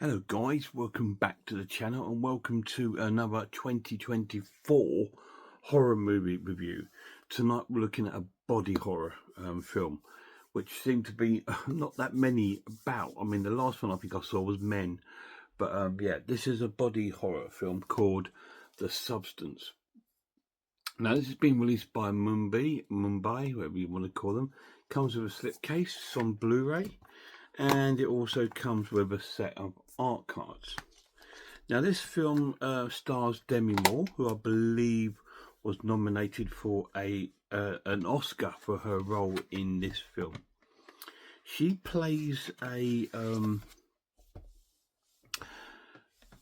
Hello guys, welcome back to the channel and welcome to another 2024 horror movie review. Tonight we're looking at a body horror film, which seemed to be not that many about. I mean, the last one I think I saw was Men, but yeah, this is a body horror film called The Substance. Now this has been released by Mumbai, whatever you want to call them. Comes with a slipcase, it's on Blu-ray, and it also comes with a set of art cards. Now, this film stars Demi Moore, who I believe was nominated for an Oscar for her role in this film. She plays a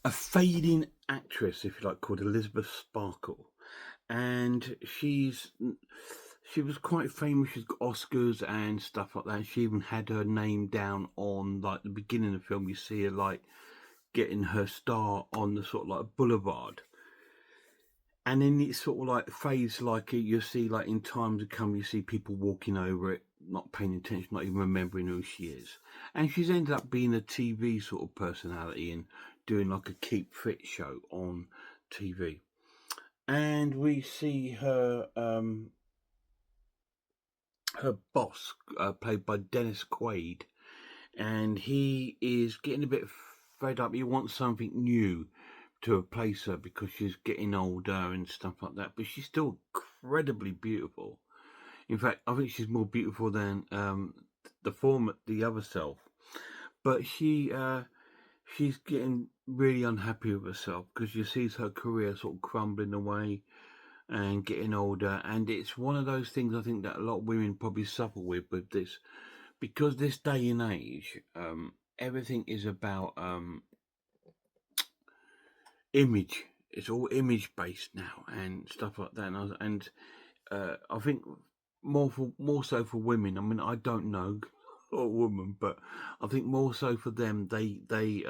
fading actress, if you like, called Elizabeth Sparkle, and she was quite famous. She's got Oscars and stuff like that. She even had her name down on like the beginning of the film. You see her like getting her star on the sort of like boulevard, and then it sort of like fades, like you see like in time to come you see people walking over it, not paying attention, not even remembering who she is. And she's ended up being a TV sort of personality and doing like a keep fit show on TV. And we see her boss, played by Dennis Quaid, and he is getting a bit fed up. He wants something new to replace her because she's getting older and stuff like that. But she's still incredibly beautiful. In fact, I think she's more beautiful than the other self. But she's getting really unhappy with herself because she sees her career sort of crumbling away and getting older. And it's one of those things I think that a lot of women probably suffer with this, because this day and age, everything is about image. It's all image based now and stuff like that. I think more so for women. I mean, I don't know a woman, but I think more so for them. They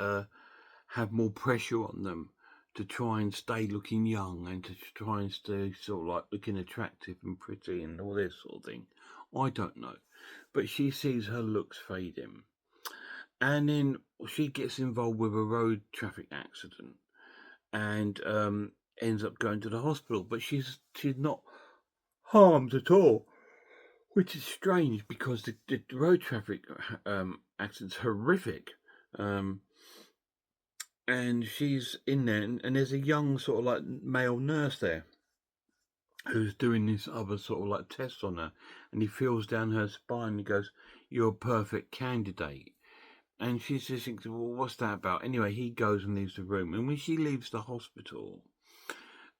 have more pressure on them to try and stay looking young and to try and stay sort of like looking attractive and pretty and all this sort of thing. I don't know, but she sees her looks fading, and then she gets involved with a road traffic accident and ends up going to the hospital. But she's not harmed at all, which is strange because the road traffic accident's horrific. Um, and she's in there, and there's a young sort of like male nurse there who's doing this other sort of like test on her, and he feels down her spine and he goes, "You're a perfect candidate." And she just thinks, well, what's that about? Anyway, he goes and leaves the room. And when she leaves the hospital,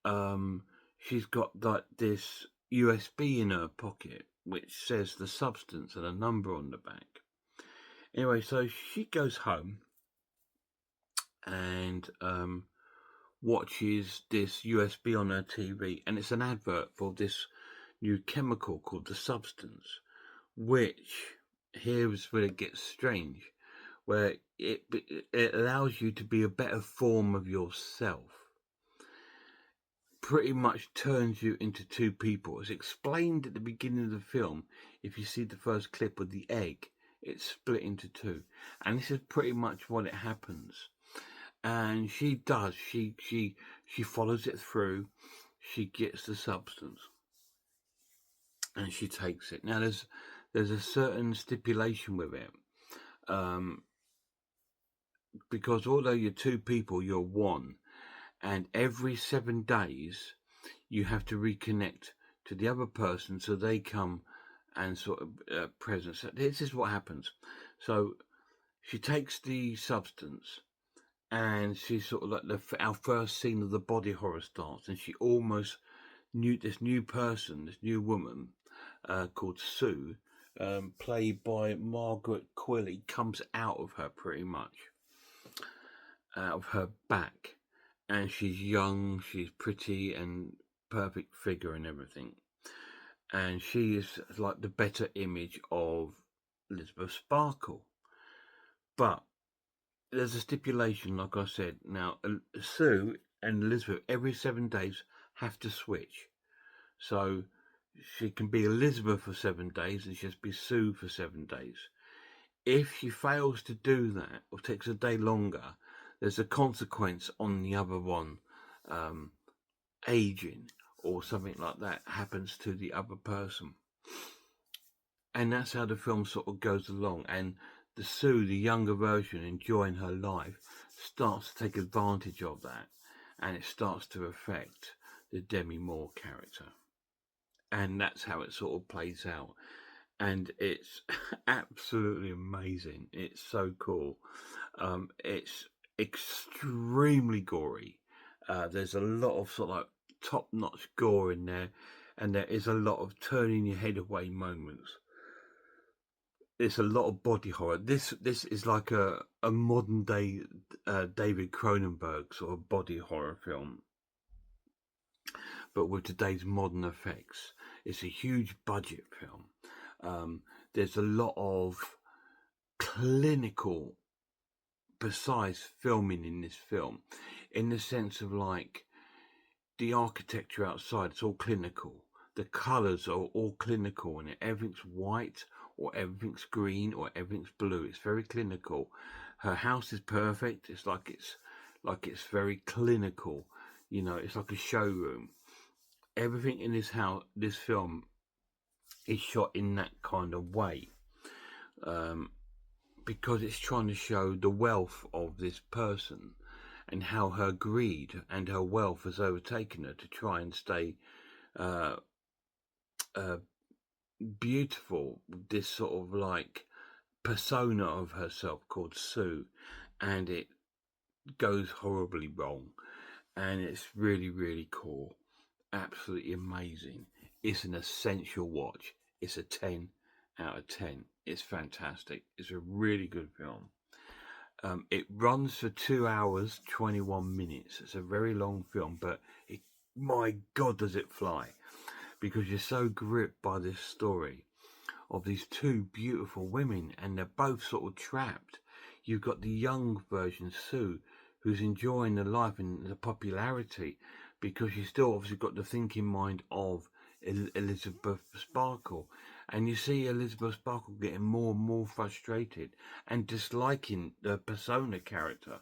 um, she's got like this USB in her pocket, which says The Substance and a number on the back. Anyway, so she goes home and watches this USB on her TV, and it's an advert for this new chemical called The Substance, which here is where it gets strange, where it allows you to be a better form of yourself. Pretty much turns you into two people. It's explained at the beginning of the film. If you see the first clip of the egg, it's split into two, and this is pretty much what it happens. And she does. She follows it through. She gets the substance, and she takes it. Now there's a certain stipulation with it. Um, because although you're two people, you're one, and every 7 days you have to reconnect to the other person so they come and sort of present. So this is what happens. So she takes the substance, and she's sort of like our first scene of the body horror starts, and she almost knew this new person, this new woman called Sue, played by Margaret Quilley, comes out of her pretty much, out of her back, and she's young, she's pretty, and perfect figure and everything, and she is like the better image of Elizabeth Sparkle. But there's a stipulation, like I said. Now, Sue and Elizabeth every 7 days have to switch, so she can be Elizabeth for 7 days and she has to be Sue for 7 days. if she fails to do that or takes a day longer, there's a consequence on the other one, um, aging or something like that happens to the other person. And that's how the film sort of goes along. And the Sue, the younger version, enjoying her life, starts to take advantage of that, and it starts to affect the Demi Moore character. And that's how it sort of plays out. And it's absolutely amazing. It's so cool. It's extremely gory. There's a lot of sort of like top-notch gore in there, and there is a lot of turning your head away moments. There's a lot of body horror. This is like a modern day David Cronenberg sort of body horror film, but with today's modern effects. It's a huge budget film. There's a lot of clinical, precise filming in this film, in the sense of like the architecture outside. It's all clinical. The colours are all clinical, and everything's white or everything's green or everything's blue. It's very clinical. Her house is perfect. It's like it's very clinical. You know, it's like a showroom. Everything in this film, is shot in that kind of way, because it's trying to show the wealth of this person and how her greed and her wealth has overtaken her to try and stay uh, beautiful. This sort of like persona of herself called Sue, and it goes horribly wrong, and it's really, really cool. Absolutely amazing. It's an essential watch. It's a 10 out of 10. It's fantastic. It's a really good film. It runs for 2 hours 21 minutes. It's a very long film, but my God, does it fly, because you're so gripped by this story of these two beautiful women, and they're both sort of trapped. You've got the young version, Sue, who's enjoying the life and the popularity, because she's still obviously got the thinking mind of Elizabeth Sparkle. And you see Elizabeth Sparkle getting more and more frustrated and disliking the persona character,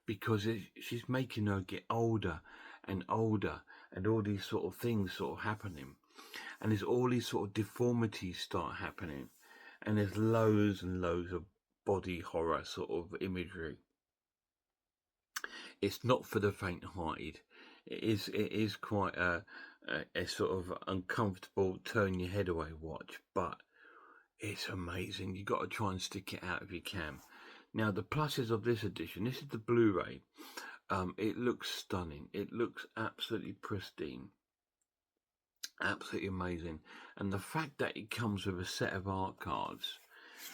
because she's making her get older and older, and all these sort of things sort of happening. And there's all these sort of deformities start happening, and there's loads and loads of body horror sort of imagery. It's not for the faint-hearted. It is quite a sort of uncomfortable, turn your head away watch, but it's amazing. You've got to try and stick it out if you can. Now, the pluses of this edition, this is the Blu-ray. It looks stunning. It looks absolutely pristine. Absolutely amazing. And the fact that it comes with a set of art cards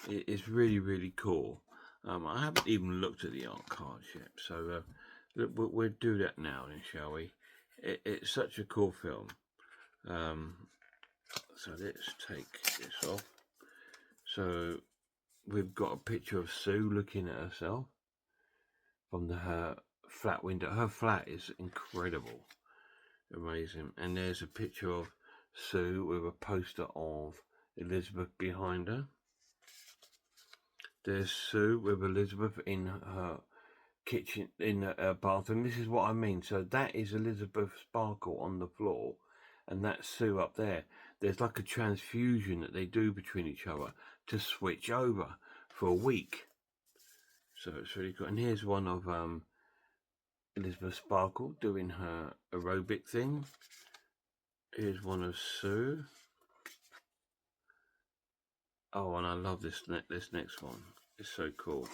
is really, really cool. I haven't even looked at the art cards yet, so we'll do that now then, shall we? It's such a cool film. So let's take this off. So we've got a picture of Sue looking at herself from her flat window. Her flat is incredible, amazing. And there's a picture of Sue with a poster of Elizabeth behind her. There's Sue with Elizabeth in her kitchen, in her bathroom. This is what I mean. So that is Elizabeth Sparkle on the floor, and that's Sue up there. There's like a transfusion that they do between each other to switch over for a week. So it's really cool. And here's one of Elizabeth Sparkle doing her aerobic thing. Here's one of Sue. Oh, and I love this next one. It's so cool.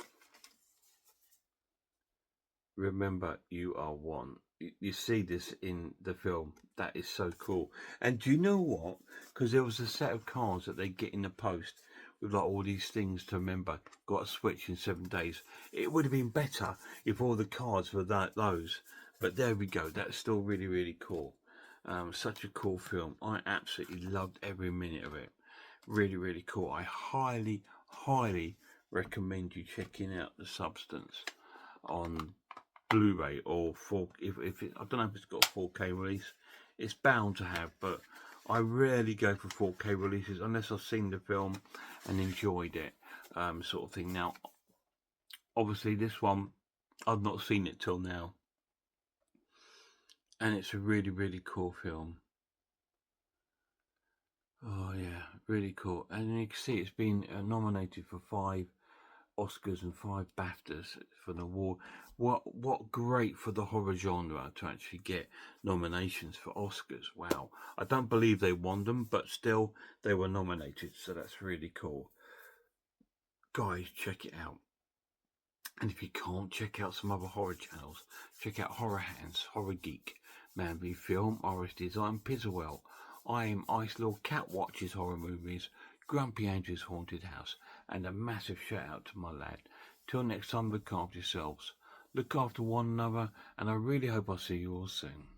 Remember, you are one. You see this in the film. That is so cool. And do you know what? Because there was a set of cards that they get in the post with like all these things to remember. Got to switch in 7 days. It would have been better if all the cards were those. But there we go. That's still really, really cool. Such a cool film. I absolutely loved every minute of it. Really, really cool. I highly, highly recommend you checking out The Substance on Blu-ray or 4. If it, I don't know if it's got a 4K release. It's bound to have, but I rarely go for 4K releases unless I've seen the film and enjoyed it. sort of thing. Now, obviously, this one I've not seen it till now, and it's a really, really cool film. Oh yeah, really cool. And you can see it's been nominated for 5 Oscars and 5 BAFTAs for the award. What great for the horror genre to actually get nominations for Oscars. Wow. I don't believe they won them, but still they were nominated, so that's really cool. Guys, check it out. And if you can't, check out some other horror channels. Check out Horror Hands, Horror Geek, Man v Film, Iris Design, Pizzawell. I am Ice Lord, Cat Watches Horror Movies, Grumpy Angel's Haunted House, and a massive shout out to my lad. Till next time, look after yourselves, look after one another, and I really hope I'll see you all soon.